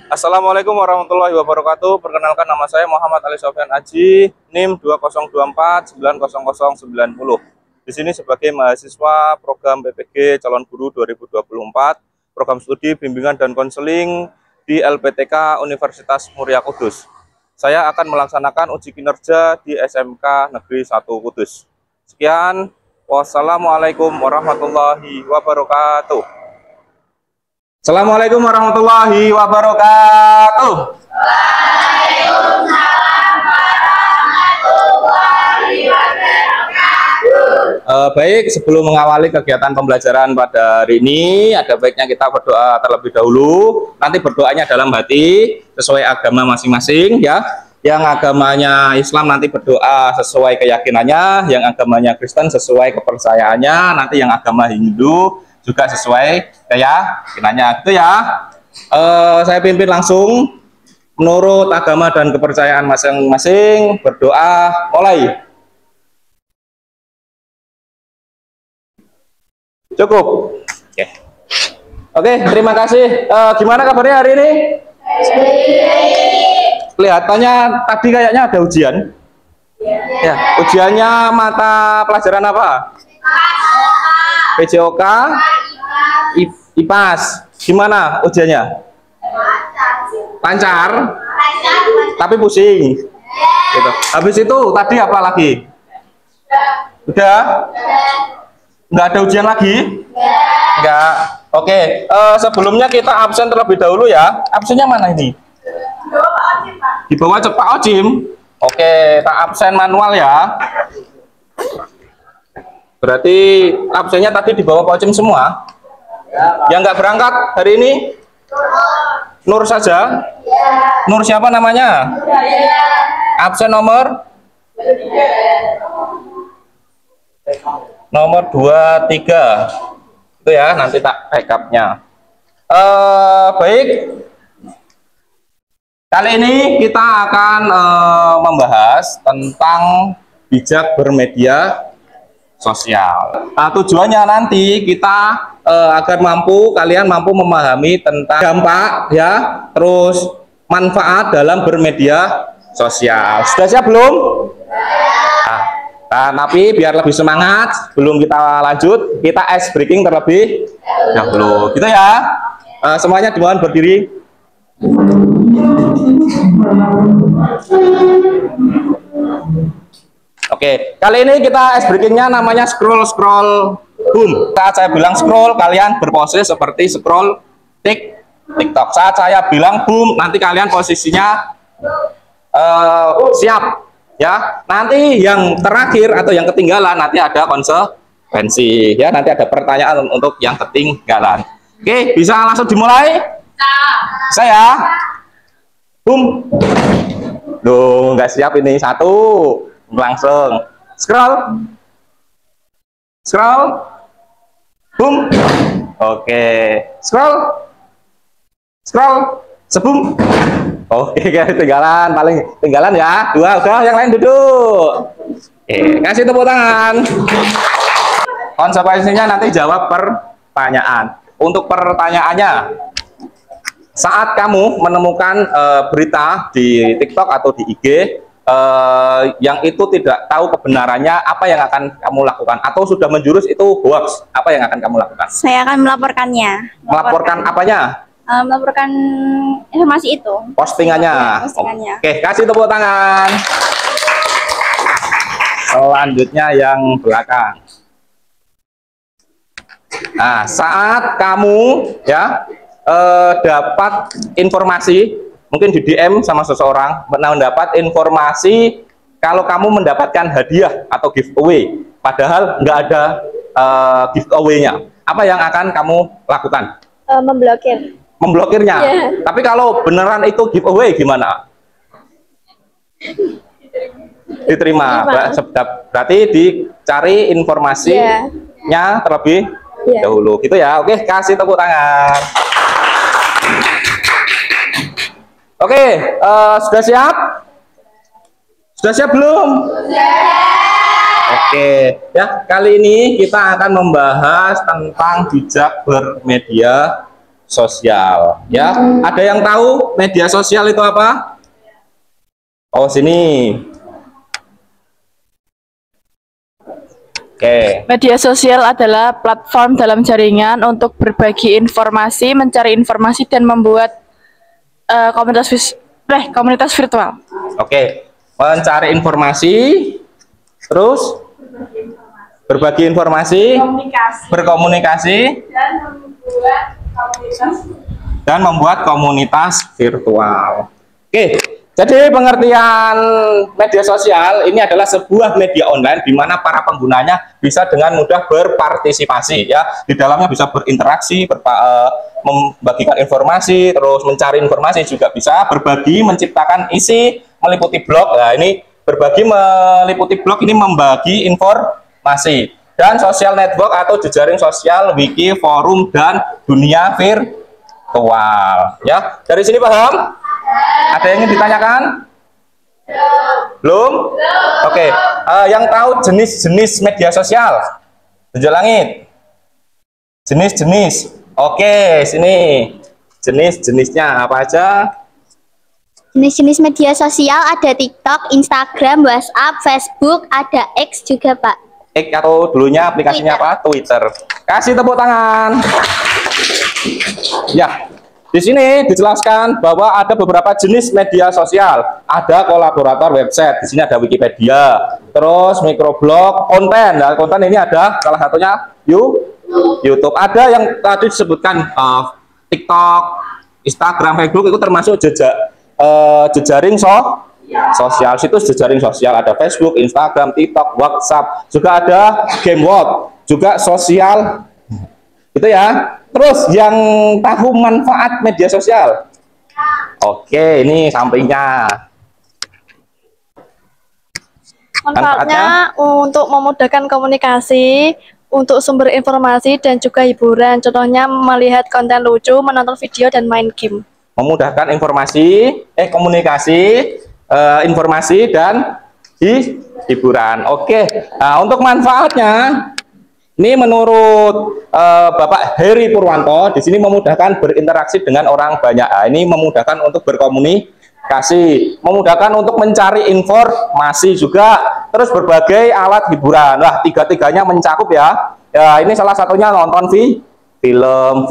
Assalamualaikum warahmatullahi wabarakatuh. Perkenalkan, nama saya Muhammad Ali Sofyan Aji, NIM 2024909090. Di sini sebagai mahasiswa program PPG Calon Guru 2024, program studi bimbingan dan konseling di LPTK Universitas Muria Kudus. Saya akan melaksanakan uji kinerja di SMK Negeri 1 Kudus. Sekian, wassalamualaikum warahmatullahi wabarakatuh. Assalamualaikum warahmatullahi wabarakatuh. Waalaikumsalam warahmatullahi wabarakatuh. Baik, sebelum mengawali kegiatan pembelajaran pada hari ini, ada baiknya kita berdoa terlebih dahulu. Nanti berdoanya dalam hati sesuai agama masing-masing ya. Yang agamanya Islam nanti berdoa sesuai keyakinannya, yang agamanya Kristen sesuai kepercayaannya, nanti yang agama Hindu juga sesuai keyakinannya, gitu ya. Saya pimpin langsung menurut agama dan kepercayaan masing-masing. Berdoa mulai. Cukup. Oke, terima kasih. Gimana kabarnya hari ini? Kelihatannya tadi kayaknya ada ujian. Ya, ujiannya mata pelajaran apa? PJOK, IPAS. Gimana ujiannya? Lancar, tapi pusing. Gitu. Habis itu tadi apa lagi? Udah? Nggak ada ujian lagi? Nggak. Oke. Sebelumnya kita absen terlebih dahulu ya. Absennya mana ini? Di bawah Pak Ojim. Oke, tak absen manual ya. Berarti absennya tadi di bawah Pak Ocim semua? Yang nggak berangkat hari ini? Nur saja? Nur siapa namanya? Absen nomor? Nomor 23. Itu ya, nanti tak backupnya. Baik. Kali ini kita akan membahas tentang bijak bermedia sosial. Nah, tujuannya nanti kita agar kalian mampu memahami tentang dampak ya, terus manfaat dalam bermedia sosial. Sudah siap belum? Nah, tapi biar lebih semangat, sebelum kita lanjut, kita ice breaking terlebih dahulu. Gitu ya. Semuanya dimohon berdiri. Oke, kali ini kita ice breakingnya namanya scroll boom. Saat saya bilang scroll, kalian berpose seperti scroll TikTok. Saat saya bilang boom, nanti kalian posisinya siap ya. Nanti yang terakhir atau yang ketinggalan nanti ada konsekuensi ya. Nanti ada pertanyaan untuk yang ketinggalan. Oke, bisa langsung dimulai? Saya boom. Loh, nggak siap ini. Satu. Langsung scroll boom. Oke, scroll sebum. Oke, ketinggalan, paling tinggalan ya. Dua, udah, yang lain duduk. Oke, kasih tepuk tangan. Konsekuensinya nanti jawab pertanyaan. Untuk pertanyaannya, saat kamu menemukan berita di TikTok atau di IG yang itu tidak tahu kebenarannya, apa yang akan kamu lakukan? Atau sudah menjurus itu hoax, apa yang akan kamu lakukan? Saya akan melaporkannya. Melaporkan apanya? Melaporkan informasi itu. Postingannya. Ya, postingannya. Oke, kasih tepuk tangan. Selanjutnya yang belakang. Nah, saat kamu ya dapat informasi, mungkin di DM sama seseorang, mendapat informasi kalau kamu mendapatkan hadiah atau giveaway, padahal nggak ada giveaway-nya, apa yang akan kamu lakukan? Memblokir. Memblokirnya. Yeah. Tapi kalau beneran itu giveaway gimana? Diterima. Berarti dicari informasinya terlebih dahulu, gitu ya. Oke, kasih tepuk tangan. Oke, sudah siap? Sudah siap belum? Oke, ya, kali ini kita akan membahas tentang bijak bermedia sosial. Ya, ada yang tahu media sosial itu apa? Oh, sini. Oke. Media sosial adalah platform dalam jaringan untuk berbagi informasi, mencari informasi, dan membuat komunitas virtual. Oke, mencari informasi, terus berbagi informasi, berkomunikasi, dan membuat komunitas virtual. Oke, jadi pengertian media sosial ini adalah sebuah media online di mana para penggunanya bisa dengan mudah berpartisipasi, ya. Di dalamnya bisa berinteraksi, membagikan informasi, terus mencari informasi, juga bisa berbagi, menciptakan isi, meliputi blog. Nah, ini berbagi meliputi blog, ini membagi informasi. Dan social network atau jejaring sosial, wiki, forum, dan dunia virtual. Ya, dari sini paham? Ada yang ingin ditanyakan? Belum? Oke. Yang tahu jenis-jenis media sosial? Tujuh langit. Jenis-jenis. Oke, sini. Jenis-jenisnya apa aja? Jenis-jenis media sosial ada TikTok, Instagram, WhatsApp, Facebook, ada X juga, Pak. X atau dulunya aplikasinya apa? Twitter. Kasih tepuk tangan. Ya, di sini dijelaskan bahwa ada beberapa jenis media sosial. Ada kolaborator website. Di sini ada Wikipedia. Terus microblog, konten. Nah, konten ini ada salah satunya YouTube. Ada yang tadi disebutkan TikTok, Instagram, Facebook itu termasuk jejaring sosial. Situs jejaring sosial ada Facebook, Instagram, TikTok, WhatsApp, juga ada game world, juga sosial itu ya. Terus yang tahu manfaat media sosial? Oke, ini sampingnya. Manfaatnya untuk memudahkan komunikasi, untuk sumber informasi, dan juga hiburan. Contohnya melihat konten lucu, menonton video, dan main game. Memudahkan informasi, komunikasi, informasi, dan hiburan. Oke, nah, untuk manfaatnya, ini menurut Bapak Heri Purwanto, di sini memudahkan berinteraksi dengan orang banyak. Nah, ini memudahkan untuk berkomunikasi, memudahkan untuk mencari informasi juga, terus berbagai alat hiburan. Wah, tiga-tiganya mencakup ya. Ya, ini salah satunya nonton film,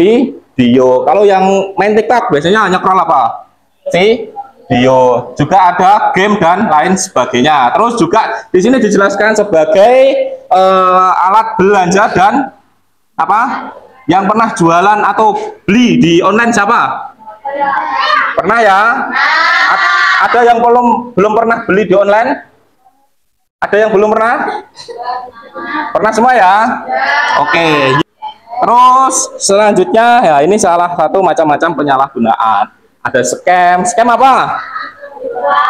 video. Kalau yang main TikTok biasanya hanya scroll apa? Video. Juga ada game dan lain sebagainya. Terus juga di sini dijelaskan sebagai alat belanja dan apa? Yang pernah jualan atau beli di online siapa? Pernah ya? Ada yang belum pernah beli di online? Ada yang belum pernah? Pernah semua ya? Oke. Terus selanjutnya ya, ini salah satu macam-macam penyalahgunaan. Ada scam apa?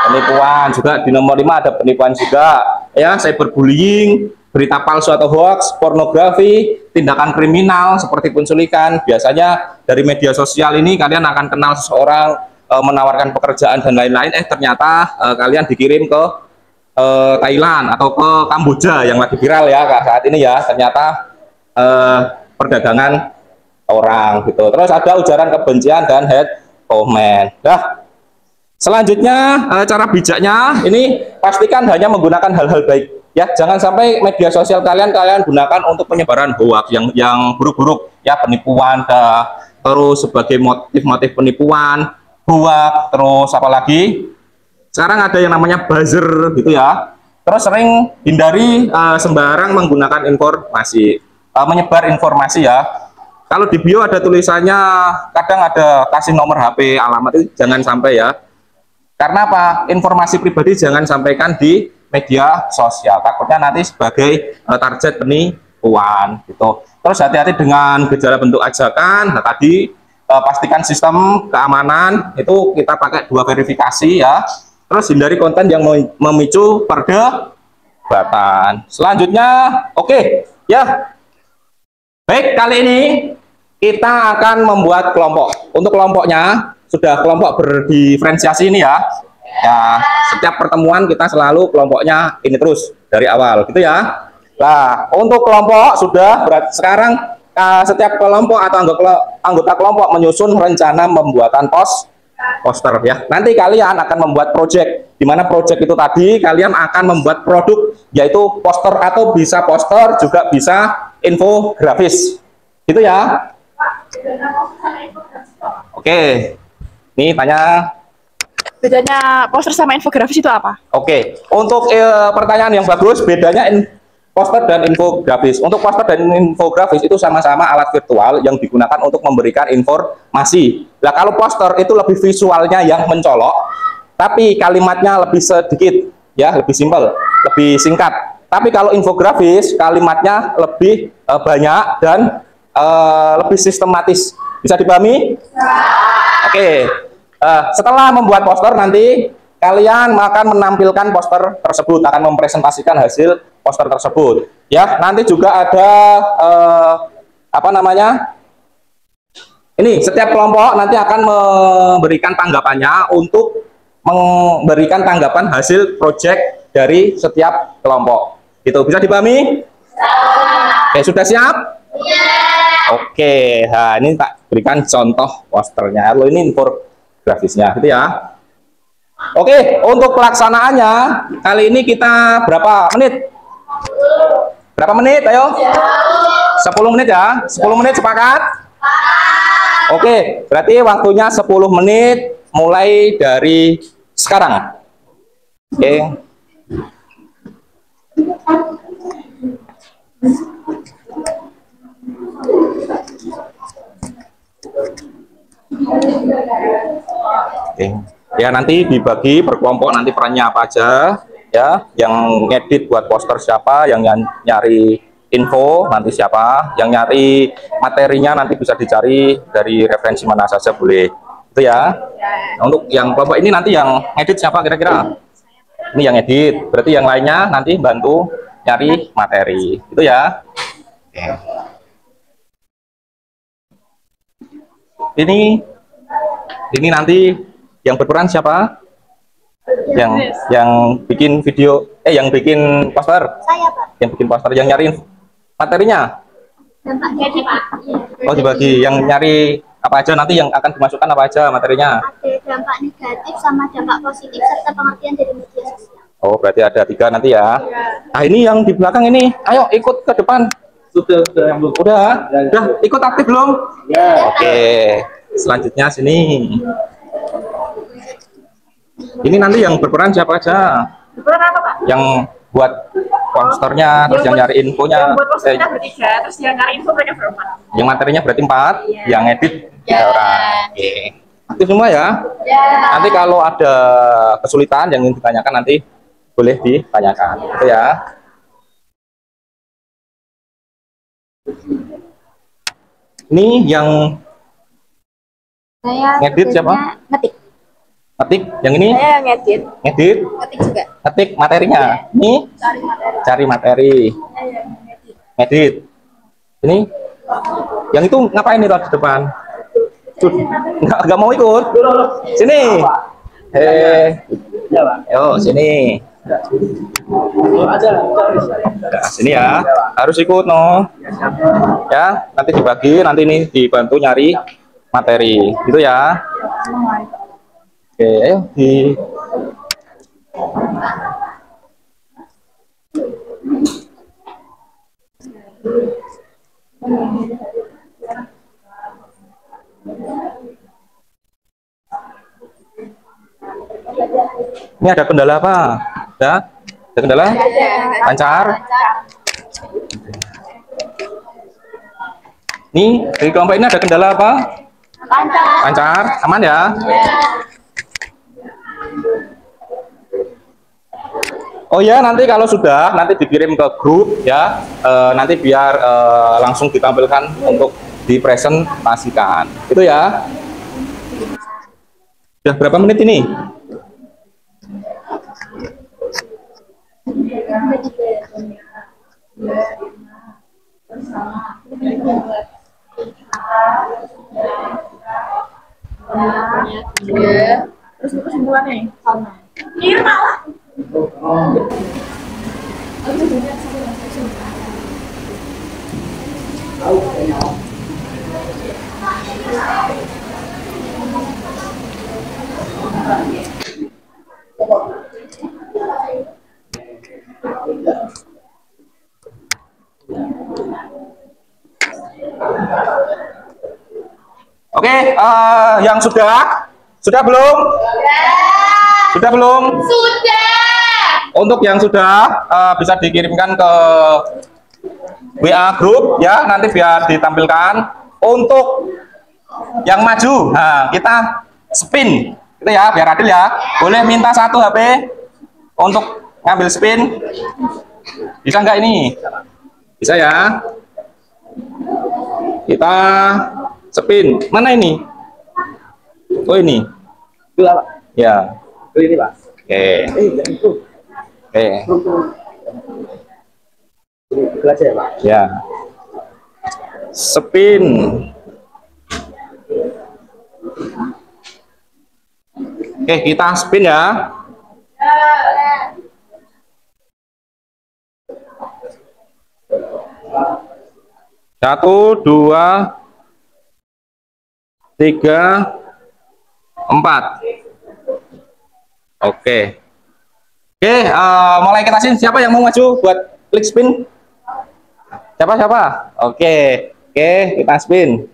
Penipuan. Juga di nomor 5 ada penipuan juga. Ya, cyberbullying, berita palsu atau hoax, pornografi, tindakan kriminal seperti penculikan. Biasanya dari media sosial ini kalian akan kenal seseorang, menawarkan pekerjaan dan lain-lain. Ternyata kalian dikirim ke Thailand atau ke Kamboja yang lagi viral ya saat ini ya. Ternyata perdagangan orang gitu. Terus ada ujaran kebencian dan hate comment. Nah, selanjutnya cara bijaknya ini pastikan hanya menggunakan hal-hal baik ya. Jangan sampai media sosial kalian gunakan untuk penyebaran hoax yang buruk-buruk ya, penipuan terus sebagai motif-motif penipuan, hoax, terus apalagi sekarang ada yang namanya buzzer gitu ya. Terus sering hindari sembarang menggunakan informasi, menyebar informasi ya. Kalau di bio ada tulisannya, kadang ada kasih nomor HP, alamat, itu jangan sampai ya. Karena apa? Informasi pribadi jangan sampaikan di media sosial. Takutnya nanti sebagai target penipuan gitu. Terus hati-hati dengan gejala bentuk ajakan. Nah, tadi pastikan sistem keamanan itu kita pakai 2 verifikasi ya. Terus hindari konten yang memicu perdebatan. Selanjutnya, oke ya. Baik, kali ini kita akan membuat kelompok. Untuk kelompoknya sudah kelompok berdiferensiasi ini ya. Ya, setiap pertemuan kita selalu kelompoknya ini terus dari awal gitu ya. Nah, untuk kelompok sudah sekarang setiap kelompok atau anggota kelompok menyusun rencana pembuatan poster ya. Nanti kalian akan membuat project, di mana project itu tadi kalian akan membuat produk, yaitu poster atau bisa poster juga bisa infografis. Gitu ya. Oke. Nih tanya. Bedanya poster sama infografis itu apa? Oke. Untuk pertanyaan yang bagus, bedanya poster dan infografis. Untuk poster dan infografis itu sama-sama alat virtual yang digunakan untuk memberikan informasi. Nah, kalau poster itu lebih visualnya yang mencolok, tapi kalimatnya lebih sedikit, ya, lebih simpel, lebih singkat. Tapi kalau infografis, kalimatnya lebih banyak dan lebih sistematis. Bisa dipahami? Oke. Setelah membuat poster nanti kalian akan menampilkan poster tersebut, akan mempresentasikan hasil poster tersebut. Ya, nanti juga ada apa namanya? Ini setiap kelompok nanti akan memberikan tanggapannya untuk memberikan tanggapan hasil project dari setiap kelompok. Itu bisa dipahami? Oke, sudah siap? Oke, nah ini tak berikan contoh posternya. Lo ini infografisnya, gitu ya. Oke, untuk pelaksanaannya kali ini kita berapa menit? Berapa menit? Ayo. 10 menit ya. 10 menit sepakat? Oke, berarti waktunya 10 menit mulai dari sekarang. Oke. Oke. Ya, nanti dibagi per kelompok, nanti perannya apa aja ya. Yang ngedit buat poster siapa, yang nyari info nanti siapa, yang nyari materinya nanti bisa dicari dari referensi mana saja boleh. Itu ya. Nah, untuk yang kelompok ini nanti yang ngedit siapa kira-kira? Ini yang edit, berarti yang lainnya nanti bantu nyari materi. Itu ya. Oke. Ini nanti yang berperan siapa? Yang bikin video, yang bikin poster? Saya, Pak. Yang bikin poster, yang nyari materinya? Dampaknya, Pak. Oh, dibagi. Yang nyari apa aja nanti yang akan dimasukkan apa aja materinya? Ada dampak negatif sama dampak positif serta pengertian dari media sosial. Oh, berarti ada 3 nanti ya. Nah, ini yang di belakang ini. Ayo ikut ke depan. Udah ikut aktif belum? Ya. Oke. Selanjutnya sini. Ini nanti yang berperan siapa aja? Berperan apa, Pak? Yang buat posternya, terus yang nyari infonya. Yang buat posternya bertiga, terus yang nyari info mereka berempat. Yang materinya berarti 4, yang edit 3 orang. Oke. Aktif semua ya? Nanti kalau ada kesulitan yang ingin ditanyakan nanti boleh ditanyakan. Itu ya. Ini yang Saya ngedit siapa? Ngetik. Ngetik, yang ini? Saya ngedit. Ngedit? Ngetik juga. Ngetik materinya. Ini? Cari materi. Ngedit. Ini? Yang itu ngapain itu di depan? Nggak mau ikut? Sini. Yo, sini. Nah, sini ya. Harus ikut, no. Ya, nanti dibagi, nanti ini dibantu nyari materi. Gitu ya. Oke, ayo di ini ada kendala apa? Ya? Ada kendala? Lancar? Nih, di kelompok ini ada kendala apa? Lancar? Aman ya? Oh ya, nanti kalau sudah nanti dikirim ke grup ya, nanti biar langsung ditampilkan untuk dipresentasikan. Itu ya. Sudah berapa menit ini? Terus kesimpulannya sama. Iya malah. Oke, yang sudah belum? Sudah belum? Sudah. Untuk yang sudah bisa dikirimkan ke WA grup ya, nanti biar ditampilkan. Untuk yang maju, nah kita spin, gitu ya, biar adil ya. Boleh minta 1 HP untuk ngambil spin. Bisa nggak ini? Bisa ya. Kita spin. Mana ini? Oh ini. Ya. Ini Pak. Oke. Oke. Belajar ya Pak. Ya. Spin. Oke, kita spin ya. Satu, 2, 3, 4. Oke. Oke, mulai kita sini. Siapa yang mau maju buat klik spin? Siapa? Oke, kita spin.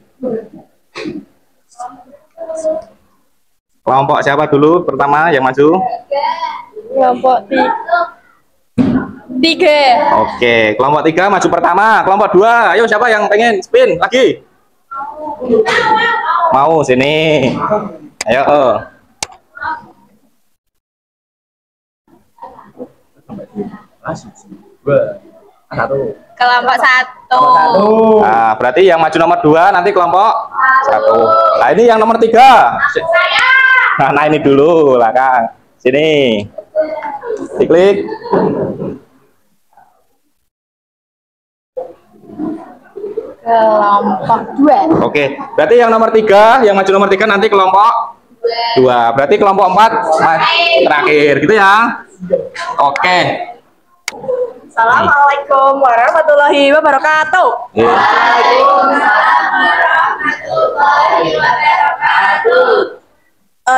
Kelompok siapa dulu pertama yang maju? Kelompok 3. Oke, kelompok 3 maju pertama. Kelompok 2, ayo siapa yang pengen spin lagi? Mau sini. Ayo. Kelompok 1. Nah, berarti yang maju nomor 2 nanti kelompok 1. Nah, ini yang nomor 3. Nah, ini dulu lah, Kang. Sini. Diklik. Kelompok 2. Oke, berarti yang nomor 3, yang maju nomor 3 nanti kelompok 2. Berarti kelompok 4 terakhir, gitu ya. Oke. Assalamualaikum warahmatullahi wabarakatuh. Ya.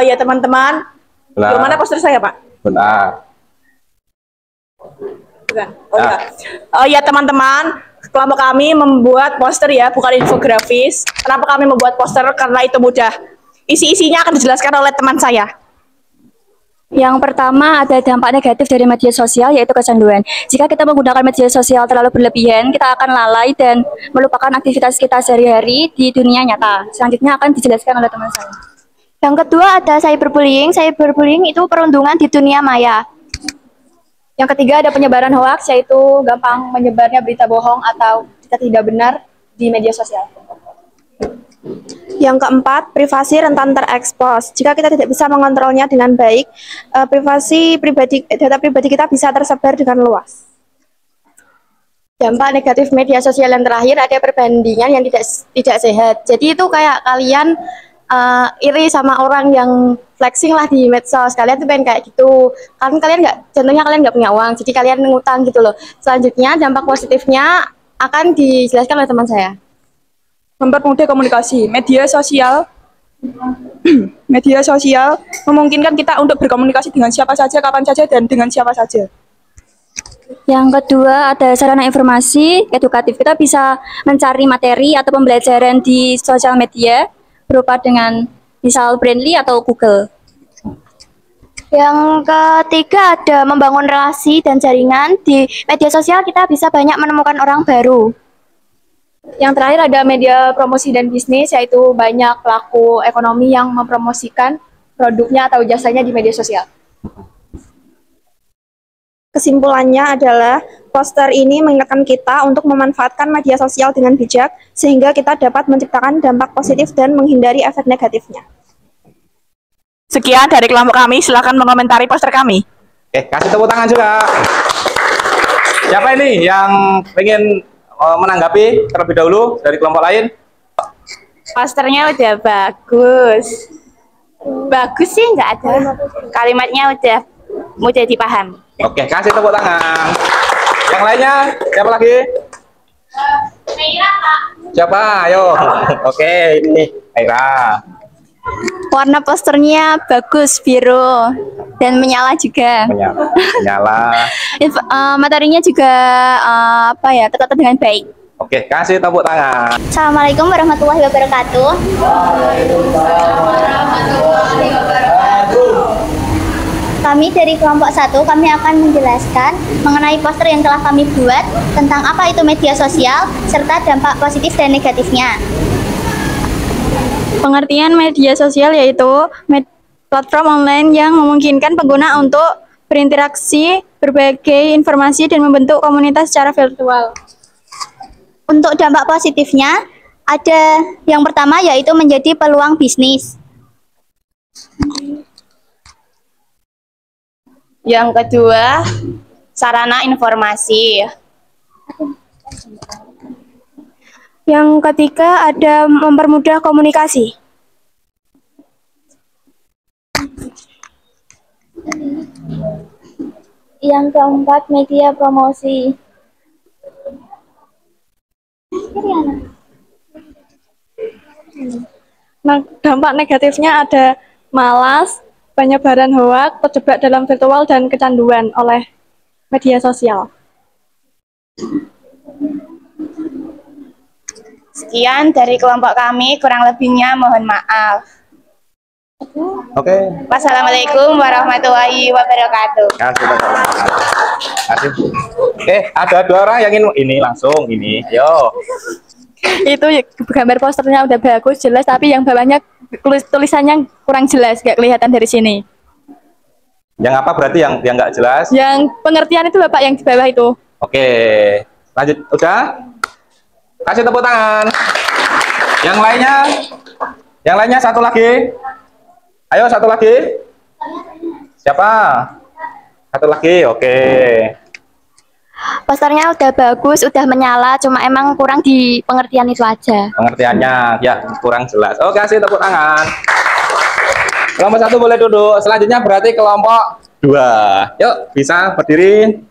Ya teman-teman, gimana poster saya Pak? Benar. Bukan. Ya teman-teman, kelompok kami membuat poster ya, bukan infografis. Kenapa kami membuat poster? Karena itu mudah. Isi-isinya akan dijelaskan oleh teman saya. Yang pertama ada dampak negatif dari media sosial, yaitu kecanduan. Jika kita menggunakan media sosial terlalu berlebihan, kita akan lalai dan melupakan aktivitas kita sehari-hari di dunia nyata. Selanjutnya akan dijelaskan oleh teman saya. Yang kedua ada cyberbullying. Cyberbullying itu perundungan di dunia maya. Yang ketiga ada penyebaran hoaks, yaitu gampang menyebarnya berita bohong atau berita tidak benar di media sosial. Yang keempat, privasi rentan terekspos. Jika kita tidak bisa mengontrolnya dengan baik, data pribadi kita bisa tersebar dengan luas. Dampak negatif media sosial yang terakhir ada perbandingan yang tidak sehat. Jadi itu kayak kalian iri sama orang yang flexing lah di medsos. Kalian tuh pengen kayak gitu. Kalian contohnya kalian nggak punya uang, jadi kalian ngutang gitu loh. Selanjutnya dampak positifnya akan dijelaskan oleh teman saya. Mempermudah komunikasi. Media sosial memungkinkan kita untuk berkomunikasi dengan siapa saja, kapan saja, dan dengan siapa saja. Yang kedua ada sarana informasi edukatif. Kita bisa mencari materi atau pembelajaran di sosial media berupa dengan misal Brandly atau Google. Yang ketiga ada membangun relasi dan jaringan. Di media sosial kita bisa banyak menemukan orang baru. Yang terakhir ada media promosi dan bisnis, yaitu banyak pelaku ekonomi yang mempromosikan produknya atau jasanya di media sosial. Kesimpulannya adalah poster ini mengingatkan kita untuk memanfaatkan media sosial dengan bijak sehingga kita dapat menciptakan dampak positif dan menghindari efek negatifnya. Sekian dari kelompok kami, silakan mengomentari poster kami. Kasih tepuk tangan juga. Siapa ini yang pengen menanggapi terlebih dahulu dari kelompok lain? Posternya udah bagus. Bagus sih nggak ada. Kalimatnya udah mudah dipaham. Oke, kasih tepuk tangan. Yang lainnya siapa lagi? Meira, Pak. Siapa? Ayo. Oke, ini Aira. Warna posternya bagus, biru dan menyala juga. Menyala. Materinya juga tertata dengan baik. Oke, kasih tepuk tangan. Assalamualaikum warahmatullahi wabarakatuh. Kami dari kelompok 1, kami akan menjelaskan mengenai poster yang telah kami buat tentang apa itu media sosial serta dampak positif dan negatifnya. Pengertian media sosial yaitu platform online yang memungkinkan pengguna untuk berinteraksi, berbagai informasi, dan membentuk komunitas secara virtual. Untuk dampak positifnya, ada yang pertama yaitu menjadi peluang bisnis. Yang kedua, sarana informasi. Yang ketiga ada mempermudah komunikasi. Yang keempat, media promosi. Nah, dampak negatifnya ada malas, penyebaran hoak, terjebak dalam virtual, dan kecanduan oleh media sosial. Sekian dari kelompok kami, kurang lebihnya mohon maaf. Oke. Wassalamualaikum warahmatullahi wabarakatuh. Kasih. Oke, ada 2 orang yang ingin ini langsung ini. Yo. Itu gambar posternya udah bagus, jelas, tapi yang bawahnya tulisannya kurang jelas, nggak kelihatan dari sini. Yang apa berarti yang nggak jelas? Yang pengertian itu Bapak yang di bawah itu. Oke. Lanjut. Udah? Kasih tepuk tangan. Yang lainnya satu lagi. Ayo satu lagi. Siapa? Satu lagi. Oke. Posternya udah bagus, udah menyala, cuma emang kurang di pengertian itu aja. Pengertiannya ya kurang jelas. Oke, kasih tepuk tangan. Kelompok 1 boleh duduk. Selanjutnya berarti kelompok 2. Yuk, bisa berdiri.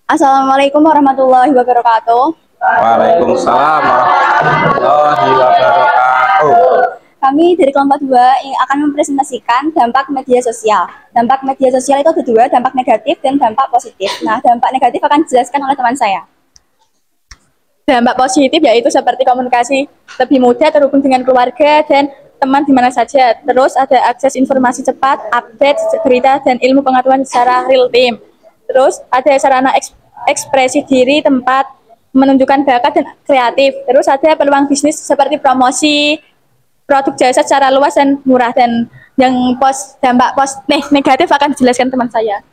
Assalamualaikum warahmatullahi wabarakatuh. Waalaikumsalam warahmatullahi wabarakatuh. Kami dari kelompok 2 yang akan mempresentasikan dampak media sosial. Dampak media sosial itu ada 2, dampak negatif dan dampak positif. Nah, dampak negatif akan dijelaskan oleh teman saya. Dampak positif yaitu seperti komunikasi lebih mudah, terhubung dengan keluarga dan teman di mana saja. Terus ada akses informasi cepat, update berita dan ilmu pengetahuan secara real time. Terus ada sarana ekspresi diri, tempat menunjukkan bakat dan kreatif. Terus ada peluang bisnis seperti promosi produk jasa secara luas dan murah. Dan yang dampak negatif akan dijelaskan teman saya.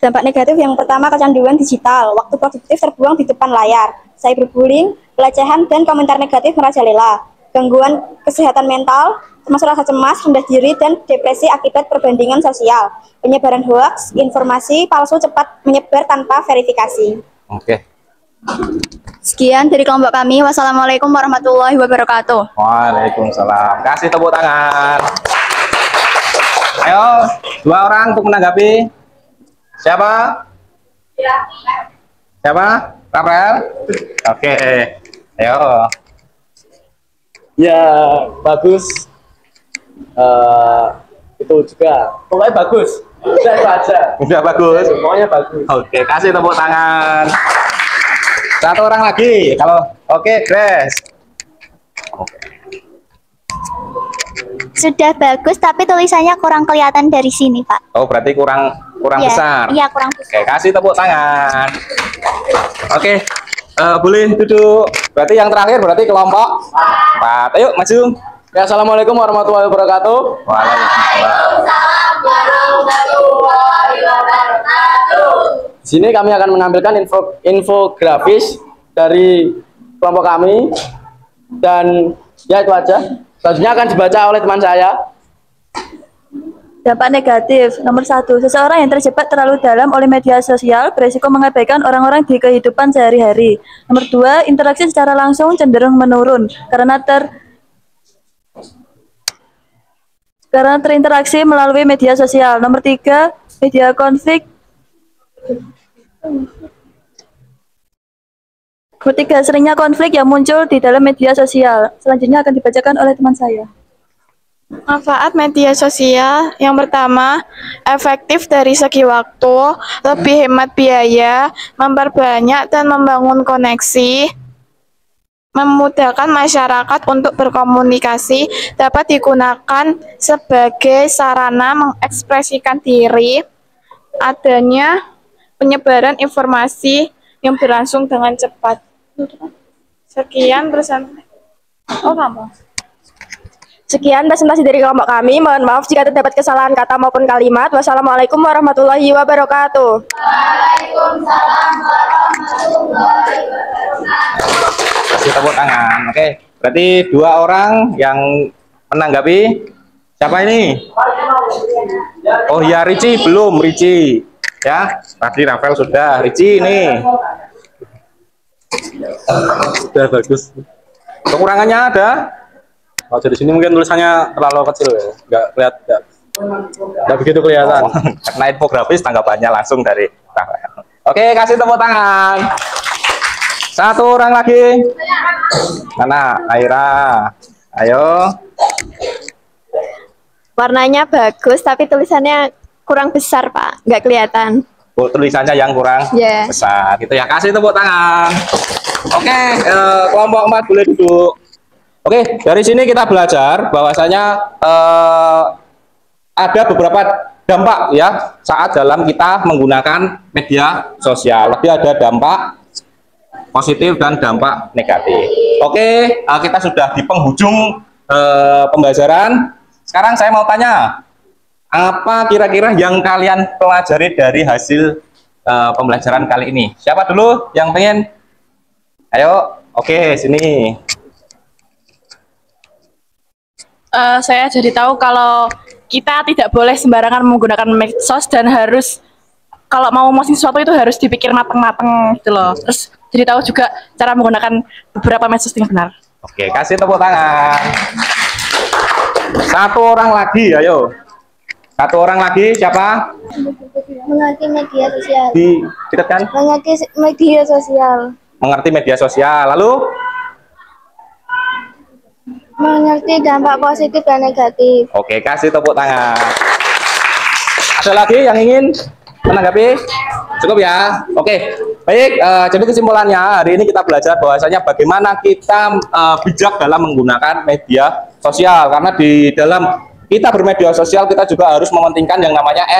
Dampak negatif yang pertama, kecanduan digital. Waktu produktif terbuang di depan layar. Cyberbullying, pelecehan, dan komentar negatif merajalela. Gangguan kesehatan mental, termasuk rasa cemas, rendah diri, dan depresi akibat perbandingan sosial. Penyebaran hoaks, informasi palsu cepat menyebar tanpa verifikasi. Oke. Sekian dari kelompok kami. Wassalamualaikum warahmatullahi wabarakatuh. Waalaikumsalam. Kasih tepuk tangan. Ayo, 2 orang untuk menanggapi. Siapa? Siapa? Rafael? Oke. Ayo. Ya, bagus. Itu juga. Pokoknya bagus. Udah itu aja. Udah bagus. Pokoknya bagus. Oke, kasih tepuk tangan. 1 orang lagi. Kalau oke, Grace. Sudah bagus, tapi tulisannya kurang kelihatan dari sini, Pak. Oh, berarti kurang Iya, besar. Iya, kurang besar. Oke, kasih tepuk tangan. Oke, boleh duduk. Berarti yang terakhir berarti kelompok 4. Ayo maju. Ya, assalamualaikum warahmatullahi wabarakatuh. Di sini kami akan menampilkan infografis dari kelompok kami, dan ya itu aja. Selanjutnya akan dibaca oleh teman saya. Dampak negatif. Nomor 1, seseorang yang terjebak terlalu dalam oleh media sosial beresiko mengabaikan orang-orang di kehidupan sehari-hari. Nomor 2, interaksi secara langsung cenderung menurun karena terinteraksi melalui media sosial. Nomor 3, media konflik Ketiga, seringnya konflik yang muncul di dalam media sosial. Selanjutnya akan dibacakan oleh teman saya. Manfaat media sosial yang pertama, efektif dari segi waktu, lebih hemat biaya, memperbanyak dan membangun koneksi, memudahkan masyarakat untuk berkomunikasi, dapat digunakan sebagai sarana mengekspresikan diri, adanya penyebaran informasi yang berlangsung dengan cepat. Sekian presentasi. Oh, kamu. Sekian presentasi dari kelompok kami. Mohon maaf jika terdapat kesalahan kata maupun kalimat. Wassalamualaikum warahmatullahi wabarakatuh. Kasih tepuk tangan. Oke, berarti 2 orang yang menanggapi. Siapa ini? Oh ya, Ricci belum. Ricci ya, tadi Rafael sudah. Ricci ini sudah bagus. Kekurangannya ada. Oh, di sini mungkin tulisannya terlalu kecil ya, nggak begitu kelihatan. Karena infografis tanggapannya langsung dari Rafael. Oke, kasih tepuk tangan. 1 orang lagi. Mana? Aira. Ayo. Warnanya bagus, tapi tulisannya kurang besar, Pak. Nggak kelihatan. Oh, tulisannya yang kurang besar. Gitu ya. Kasih tepuk tangan. Oke, kelompok 4 boleh duduk. Oke, dari sini kita belajar bahwasanya ada beberapa dampak ya saat dalam kita menggunakan media sosial. Jadi ada dampak positif dan dampak negatif. Oke, kita sudah di penghujung pembelajaran. Sekarang saya mau tanya, apa kira-kira yang kalian pelajari dari hasil pembelajaran kali ini? Siapa dulu yang pengen? Ayo, oke, sini. Saya jadi tahu kalau kita tidak boleh sembarangan menggunakan medsos dan harus kalau mau posting sesuatu itu harus dipikir matang-matang gitu loh. Terus jadi tahu juga cara menggunakan beberapa medsos dengan benar. Oke, kasih tepuk tangan. 1 orang lagi, ayo. 1 orang lagi, siapa? Mengerti media sosial. Didekatkan. Mengerti media sosial. Mengerti media sosial. Lalu? Mengerti dampak positif dan negatif. Oke, kasih tepuk tangan. Ada lagi yang ingin menanggapi? Cukup ya? Oke, baik. Jadi kesimpulannya hari ini kita belajar bahwasanya bagaimana kita bijak dalam menggunakan media sosial. Karena di dalam kita bermedia sosial kita juga harus mementingkan yang namanya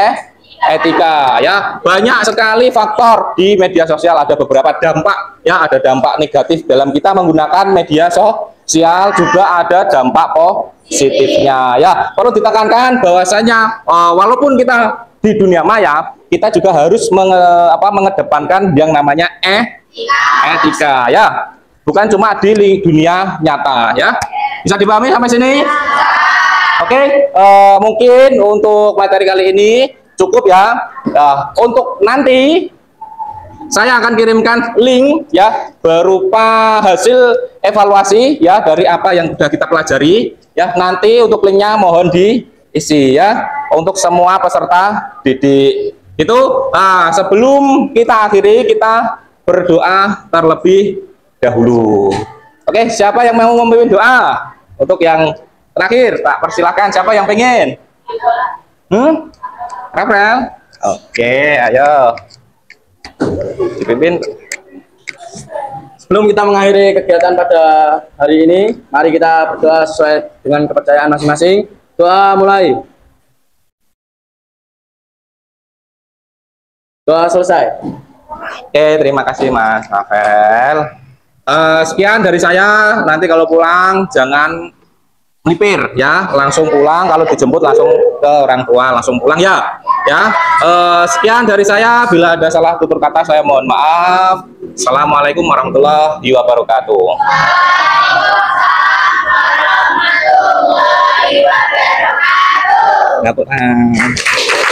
etika ya. Banyak sekali faktor di media sosial, ada beberapa dampak ya, ada dampak negatif dalam kita menggunakan media sosial, juga ada dampak positifnya ya. Perlu ditekankan bahwasanya walaupun kita di dunia maya, kita juga harus mengedepankan yang namanya etika ya. Bukan cuma di dunia nyata ya. Bisa dipahami sampai sini? Oke, mungkin untuk materi kali ini cukup ya. Untuk nanti saya akan kirimkan link ya berupa hasil evaluasi ya dari apa yang sudah kita pelajari ya. Nanti untuk linknya mohon diisi ya untuk semua peserta didik. Itu sebelum kita akhiri kita berdoa terlebih dahulu. Oke, siapa yang mau memimpin doa? Untuk yang terakhir, tak persilahkan. Siapa yang pengen? Rafael? Oke, ayo. Dipimpin. Sebelum kita mengakhiri kegiatan pada hari ini, mari kita berdoa sesuai dengan kepercayaan masing-masing. Doa mulai. Doa selesai. Oke, terima kasih Mas Rafael. Sekian dari saya. Nanti kalau pulang jangan melipir ya, langsung pulang. Kalau dijemput langsung ke orang tua, langsung pulang ya. Ya, sekian dari saya. Bila ada salah tutur kata saya mohon maaf. Assalamualaikum warahmatullahi wabarakatuh. Waalaikumsalam warahmatullahi wabarakatuh.